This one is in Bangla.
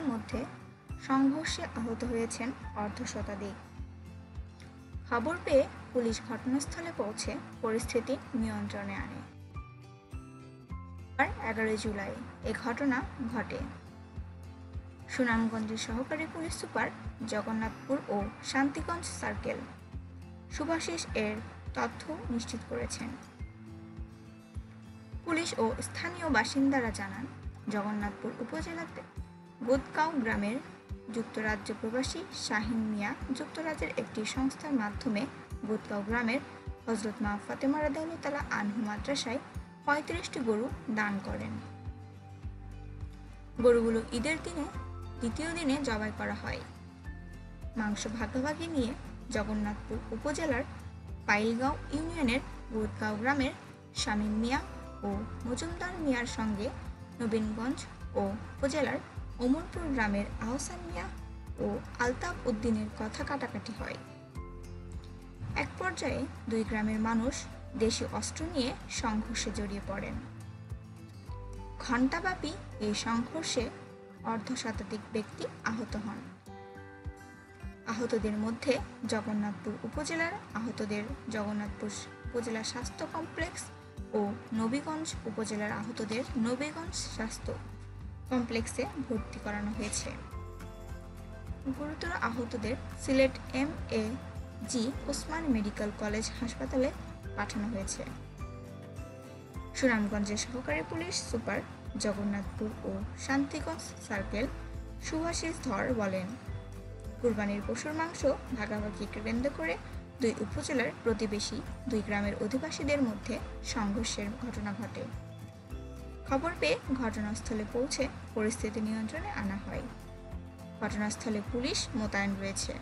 মধ্যে সংঘর্ষে আহত হয়েছেন অর্ধশতাধিক। খবর পেয়ে পুলিশ ঘটনাস্থলে পৌঁছে পরিস্থিতি নিয়ন্ত্রণে আনে। 11 জুলাই এ ঘটনা ঘটে। সুনামগঞ্জের সহকারী পুলিশ সুপার জগন্নাথপুর ও শান্তিগঞ্জ সার্কেল শুভাশিস এর তথ্য নিশ্চিত করেছেন। পুলিশ ও স্থানীয় বাসিন্দারা জানান, জগন্নাথপুর উপজেলাতে গোদগাঁও গ্রামের যুক্তরাজ্য প্রবাসী শাহিন মিয়া যুক্তরাজ্যের একটি সংস্থার মাধ্যমে গোদগাঁও গ্রামের হযরত মা ফাতেমা রাদিয়াল্লাহু তাআলা আনহা মাদ্রাসায় 35টি গরু দান করেন। গরুগুলো ঈদের দিনে দ্বিতীয় দিনে জবাই করা হয়। মাংস ভাগাভাগি নিয়ে জগন্নাথপুর উপজেলার পাইলগাঁও ইউনিয়নের গোদগাঁও গ্রামের শামীম মিয়া ও মজুমদার মিয়ার সঙ্গে নবীনগঞ্জ ও উপজেলার ওমরপুর গ্রামের আহসান মিয়া ও আলতাফ উদ্দিনের কথা কাটাকাটি হয়। এক পর্যায়ে দুই গ্রামের মানুষ দেশি অস্ত্র নিয়ে সংঘর্ষে জড়িয়ে পড়েন। ঘণ্টাব্যাপী এই সংঘর্ষে অর্ধশতাধিক ব্যক্তি আহত হন। আহতদের মধ্যে জগন্নাথপুর উপজেলার আহতদের জগন্নাথপুর উপজেলা স্বাস্থ্য কমপ্লেক্স ও নবীগঞ্জ উপজেলার আহতদের নবীগঞ্জ স্বাস্থ্য কমপ্লেক্সে ভর্তি করানো হয়েছে। গুরুতর আহতদের সিলেট এম.এ.জি. ওসমান মেডিকেল কলেজ হাসপাতালে পাঠানো হয়েছে। সুনামগঞ্জের সহকারী পুলিশ সুপার জগন্নাথপুর ও শান্তিগঞ্জ সার্কেল শুভাশিস ধর বলেন, কুরবানির পশুর মাংস ভাগাভাগিকে কেন্দ্র করে দুই উপজেলার প্রতিবেশী দুই গ্রামের অধিবাসীদের মধ্যে সংঘর্ষের ঘটনা ঘটে। খবর পেয়ে ঘটনাস্থলে পৌঁছে পরিস্থিতি নিয়ন্ত্রণে আনা হয়। ঘটনাস্থলে পুলিশ মোতায়েন রয়েছে।